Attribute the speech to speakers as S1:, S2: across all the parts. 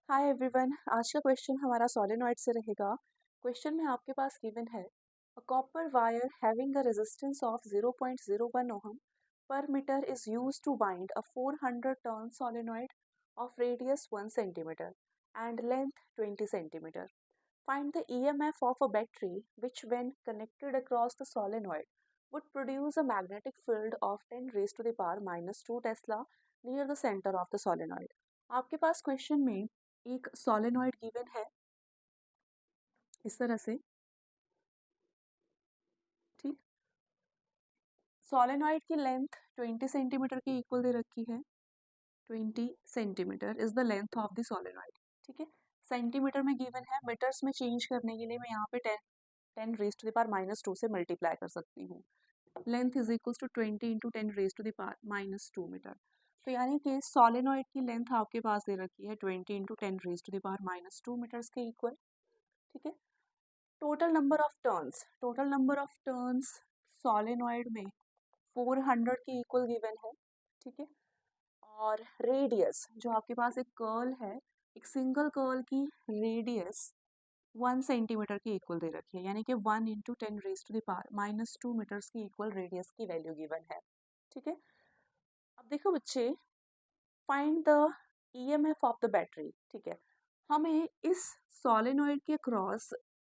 S1: Hi everyone, आज का question हमारा सोलेनॉइड से रहेगा। क्वेश्चन में आपके पास गिवन है a copper wire having a resistance of 0.01 ohm per metre is used to bind a 400 turn solenoid of radius 1 centimetre and length 20 centimetre. Find the EMF of a battery which when connected across the solenoid would produce a magnetic field of 10 raised to the power minus 2 Tesla near the center of the solenoid. आपके पास question में एक solenoid given है इस तरह से, ठीक। Solenoid की length 20 centimetre के इक्वल दे रखी है। 20 centimetre is the length of the solenoid, ठीक है। सेंटीमीटर में गिवन है, मीटर्स में चेंज करने के लिए मैं यहाँ पे 10 raise to the power minus 2 से मल्टीप्लाई कर सकती हूँ। Length is equals to 20 into 10 raise to the power minus 2 metre. तो यानी कि सोलेनॉइड की लेंथ आपके पास दे रखी है 20 into 10 raise to the power minus 2 metres के इक्वल, ठीक है। Total number of turns solenoid में 400 के इक्वल गिवन है, ठीक है। और रेडियस जो आपके पास एक कर्ल है, एक सिंगल कर्ल की रेडियस 1 सेंटीमीटर की इक्वल दे रखी है, यानी कि 1 into 10 raise to the power minus 2 metres की इक्वल रेडियस की वैल्यू गिवन है, ठीक है। अब देखो बच्चे, find the EMF of the battery, ठीक है। हमें इस सोलेनॉइड के क्रॉस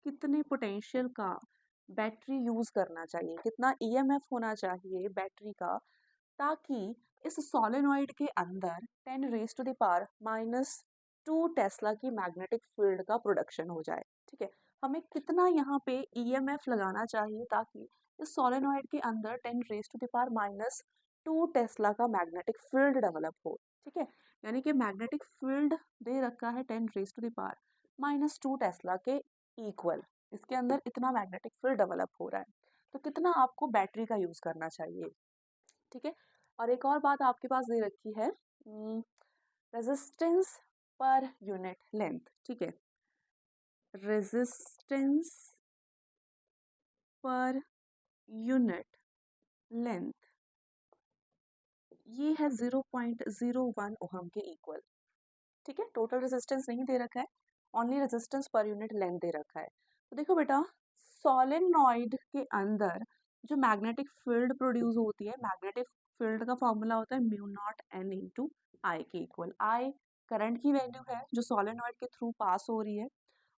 S1: कितने पोटेंशियल का बैटरी यूज करना चाहिए, कितना ईएमएफ होना चाहिए बैटरी का, ताकि इस सोलेनॉइड के अंदर 10 raise to the power minus 2 tesla की मैग्नेटिक फील्ड का प्रोडक्शन हो जाए, ठीक है। हमें कितना यहाँ पे ईएमएफ लगाना चाहिए ताकि इस सोलेनॉइड के अंदर 10 raise to the power minus 2 tesla का मैग्नेटिक फील्ड डेवलप हो, ठीक है। यानी कि मैग्नेटिक फील्ड दे रखा है 10 raise to the power minus 2 tesla के इक्वल, इसके अंदर इतना मैग्नेटिक फील्ड डेवलप हो रहा है, तो कितना आपको बैटरी का यूज करना चाहिए, ठीक है। और एक और बात आपके पास दे रखी है, रेजिस्टेंस पर यूनिट लेंथ, ठीक है। रेजिस्टेंस पर यूनिट लेंथ ये है 0.01 ओहम के इक्वल, ठीक है। टोटल रेजिस्टेंस नहीं दे रखा है, ओनली रेजिस्टेंस पर यूनिट लेंथ दे रखा है। तो देखो बेटा, सोलेनॉइड के अंदर जो मैग्नेटिक फील्ड प्रोड्यूस होती है, मैग्नेटिक फील्ड का फॉर्मूला होता है म्यू नॉट एन इंटू आई के इक्वल। आई करंट की वैल्यू है जो सोलेनॉइड के थ्रू पास हो रही है,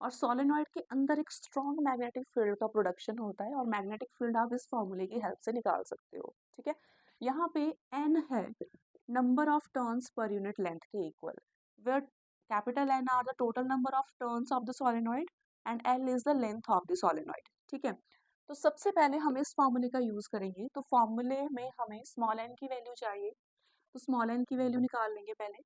S1: और सोलेनॉइड के अंदर एक स्ट्रॉन्ग मैग्नेटिक फील्ड का प्रोडक्शन होता है, और मैग्नेटिक फील्ड आप इस फॉर्मूले की हेल्प से निकाल सकते हो, ठीक है। यहाँ पे एन है number of turns per unit length के equal, where capital N are the total number of turns of the solenoid and L is the length of the solenoid, ठीक है। तो सबसे पहले हम इस फॉर्मूले का यूज करेंगे, तो फॉर्मूले में हमें स्मॉल n की वैल्यू चाहिए, तो स्मॉल n की वैल्यू निकाल लेंगे पहले।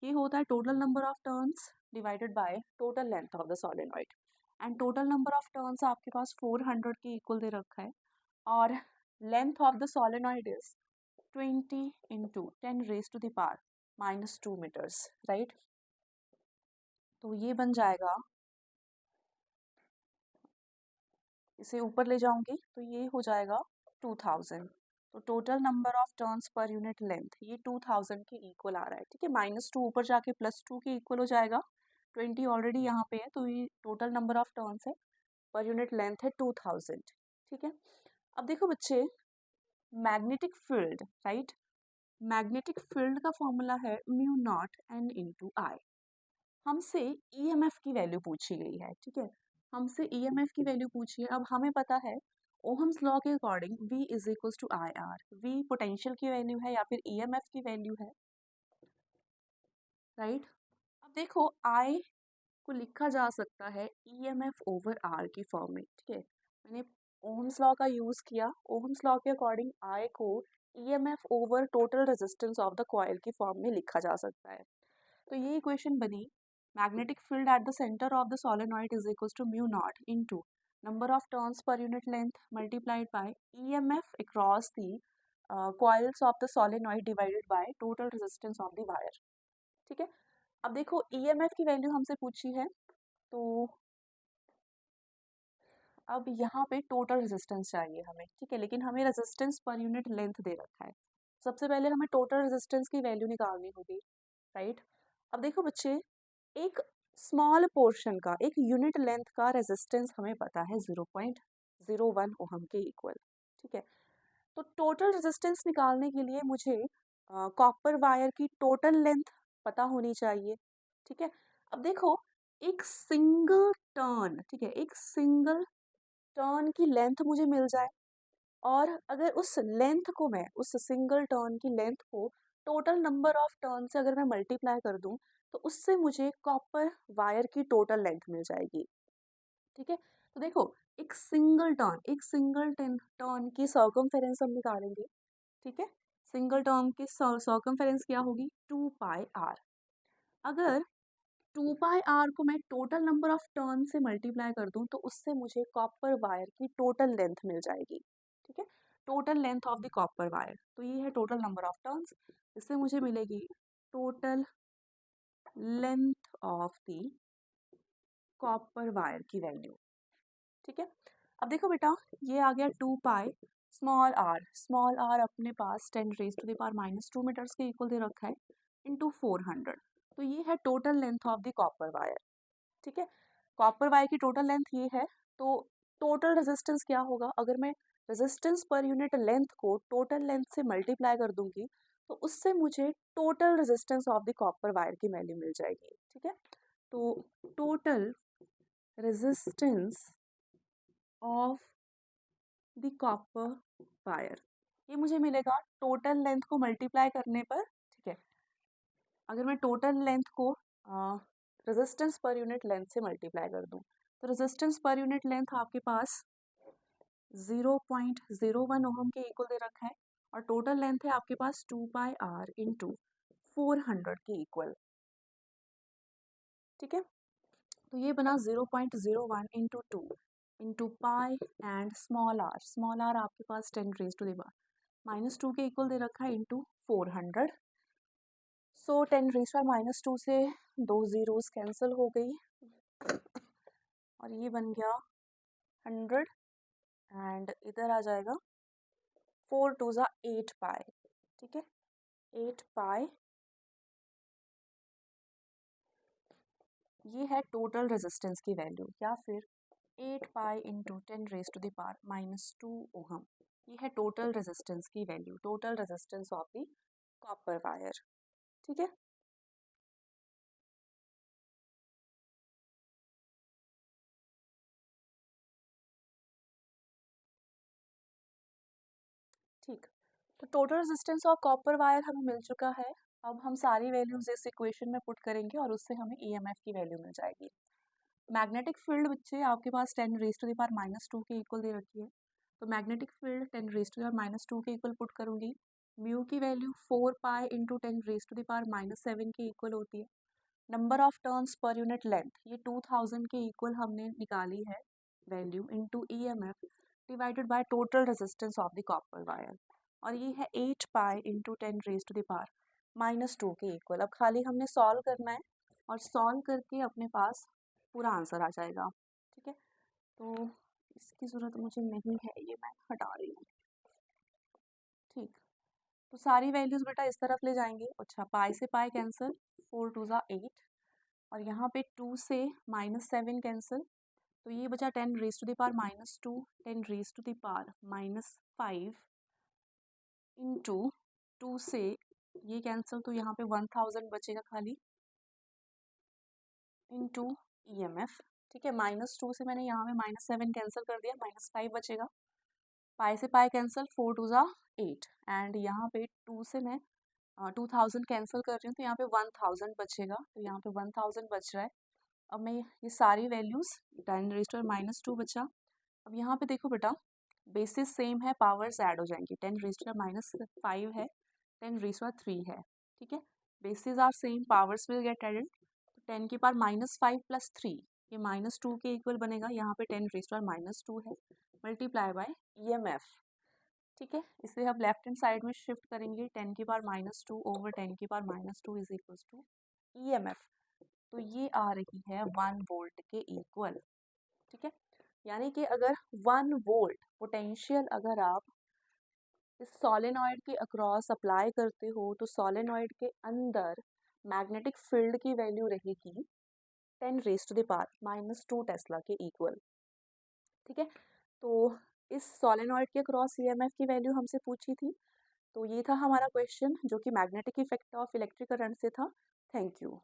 S1: ये होता है total number of turns divided by total length of the solenoid, and total number of turns आपके पास 400 के इक्वल दे रखा है, और length of the solenoid is 20 into 10 raise to the power minus 2 metres, right. तो ये बन जाएगा, इसे ऊपर ले जाऊंगी तो ये हो जाएगा 2000। तो total number of turns per unit length ये 2000 के इक्वल आ रहा है, ठीक है। माइनस 2 ऊपर जाके प्लस 2 के इक्वल हो जाएगा, 20 ऑलरेडी यहाँ पे है, तो ये टोटल नंबर ऑफ टर्न्स है, पर यूनिट लेंथ है 2000, ठीक है। अब देखो बच्चे, magnetic field, right, magnetic field का फॉर्मूला है म्यू नॉट एन इंटू आई। हमसे ईएमएफ की वैल्यू पूछी गई है, ठीक है। हमसे ईएमएफ की वैल्यू पूछी है। अब हमें पता है ओहम्स लॉ के according V is equals to I R. V potential की वैल्यू है या फिर ईएमएफ की वैल्यू है, राइट। अब देखो, I को लिखा जा सकता है ईएमएफ ओवर R की फॉर्म में, ठीक है। मैंने ओहम्स लॉ का यूज किया, ओहम्स लॉ के अकॉर्डिंग I को EMF over total resistance of the coil की फॉर्म में लिखा जा सकता है। तो ये इक्वेशन बनी, magnetic field at the centre of the solenoid is equals to mu naught into number of turns per unit length multiplied by EMF across the coils of the solenoid divided by total resistance of the wire, ठीक है। अब देखो, EMF की value हमसे पूछी है, तो अब यहाँ पे टोटल रेजिस्टेंस चाहिए हमें, ठीक है, लेकिन हमें रेजिस्टेंस पर यूनिट लेंथ दे रखा है। सबसे पहले हमें टोटल रेजिस्टेंस की वैल्यू निकालनी होगी, राइट। अब देखो बच्चे, एक स्मॉल पोर्शन का, एक यूनिट लेंथ का रेजिस्टेंस हमें पता है 0.01 ओहम के इक्वल, ठीक है। तो टोटल रेजिस्टेंस निकालने के लिए मुझे कॉपर वायर की टोटल लेंथ पता होनी चाहिए, ठीक है। अब देखो, एक सिंगल टर्न, ठीक है, एक सिंगल टर्न की लेंथ मुझे मिल जाए, और अगर उस लेंथ को मैं, उस सिंगल टर्न की लेंथ को टोटल नंबर ऑफ टर्न से अगर मैं मल्टीप्लाई कर दूं, तो उससे मुझे कॉपर वायर की टोटल लेंथ मिल जाएगी, ठीक है। तो देखो, एक सिंगल टर्न की सर्कमफेरेंस हम निकालेंगे, ठीक है। सिंगल टर्न की सर्कमफेरेंस क्या होगी, 2πr। अगर 2πr को मैं टोटल नंबर ऑफ टर्न से मल्टीप्लाई कर दूं, तो उससे मुझे कॉपर वायर की टोटल लेंथ मिल जाएगी, ठीक है। Total length of the copper wire, तो ये है टोटल नंबर ऑफ टर्न्स, इससे मुझे मिलेगी total length of the copper wire की वैल्यू, ठीक है। अब देखो बेटा, ये आ गया 2π स्मॉल आर अपने पास 10⁻⁻² मीटर्स के इक्वल दे रखा है, इंटू 400। तो ये है total length of the copper wire, ठीक है। कॉपर वायर की टोटल लेंथ ये है, तो टोटल रेजिस्टेंस क्या होगा, अगर मैं रेजिस्टेंस पर यूनिट लेंथ को टोटल लेंथ से मल्टीप्लाई कर दूंगी, तो उससे मुझे total resistance of the copper wire की वैल्यू मिल जाएगी, ठीक है। तो total resistance of the copper wire, ये मुझे मिलेगा टोटल लेंथ को मल्टीप्लाई करने पर, ठीक है। अगर मैं टोटल लेंथ को रेजिस्टेंस पर यूनिट लेंथ से मल्टीप्लाई कर दूं, तो रेजिस्टेंस पर यूनिट लेंथ आपके पास 0.01 ओहम के इक्वल दे रखा है, और टोटल लेंथ है आपके पास 2πr इंटू 400 के इक्वल, ठीक है। तो ये बना 0.01 into 2 into pi and small r आपके पास 10⁻⁻² के इक्वल दे रखा है, इंटू 400। सो 10⁻⁻² से 2 जीरोस कैंसिल हो गई, और ये बन गया 100, एंड इधर आ जाएगा 4 2 ज़ा 8π, ठीक है। 8π, ये है टोटल रेजिस्टेंस की वैल्यू, या फिर 8π इंटू 10⁻⁻² ओहम, ये है टोटल रेजिस्टेंस की value, total resistance of the copper wire, ठीक है। ठीक, तो total resistance of copper wire हमें मिल चुका है। अब हम सारी वैल्यूज इस इक्वेशन में पुट करेंगे, और उससे हमें ईएमएफ की वैल्यू मिल जाएगी। मैग्नेटिक फील्ड बच्चे आपके पास 10⁻⁻² के इक्वल दे रखी है, तो मैग्नेटिक फील्ड 10⁻⁻² के इक्वल पुट करूंगी, म्यू की वैल्यू 4π इंटू 10⁻⁻7 के इक्वल होती है। Number of turns per unit length, ये 2000 के इक्वल हमने निकाली है value, into EMF divided by total resistance of the copper wire, और ये है 8π इंटू 10⁻⁻² के इक्वल। अब खाली हमने सॉल्व करना है, और सॉल्व करके अपने पास पूरा आंसर आ जाएगा, ठीक है। तो इसकी ज़रूरत मुझे नहीं है, ये मैं हटा रही हूँ, ठीक। तो सारी वैल्यूज़ बेटा इस तरफ ले जाएंगे, अच्छा पाई से पाई कैंसिल, 4 2 ज़ा 8, और यहाँ पे 2 से -7 कैंसिल, तो ये बचा 10⁻⁻², 10⁻⁻5 इंटू 2 से ये कैंसिल, तो यहाँ पे 1000 बचेगा खाली, इंटू ईएमएफ, ठीक है। -2 से मैंने यहाँ में -7 कैंसिल कर दिया, -5 बचेगा, पाई से पाई कैंसिल, 4 2 ज़ा 8, एंड यहाँ पे 2 से मैं 2000 कैंसिल कर रही हूँ, तो यहाँ पे 1000 बचेगा, तो यहाँ पे 1000 बच रहा है। अब मैं ये सारी वैल्यूज़, 10⁻² बचा। अब यहाँ पे देखो बेटा, बेसिस सेम है, पावर्स ऐड हो जाएंगी, 10⁻⁻5 है, 10⁻³ है, ठीक है। Basis are same, powers will get added, तो 10⁻⁻5 प्लस 3, ये -2 के इक्वल बनेगा, यहाँ पे 10⁻² है, मल्टीप्लाई बाय ईएमएफ, ठीक है। इसे हम लेफ्ट हैंड साइड में शिफ्ट करेंगे, 10⁻² over 10⁻² is equals to EMF, तो ये आ रही है 1 वोल्ट के इक्वल, ठीक है। यानी कि अगर 1 वोल्ट पोटेंशियल अगर आप इस सोलेनॉइड के अक्रॉस अप्लाई करते हो, तो सोलेनॉइड के अंदर मैग्नेटिक फील्ड की वैल्यू रहेगी 10⁻⁻² टेस्ला के इक्वल। ठीक है, तो इस सोलेनॉइड के क्रॉस ईएमएफ की वैल्यू हमसे पूछी थी। तो ये था हमारा क्वेश्चन जो कि magnetic effect of electric current से था। Thank you.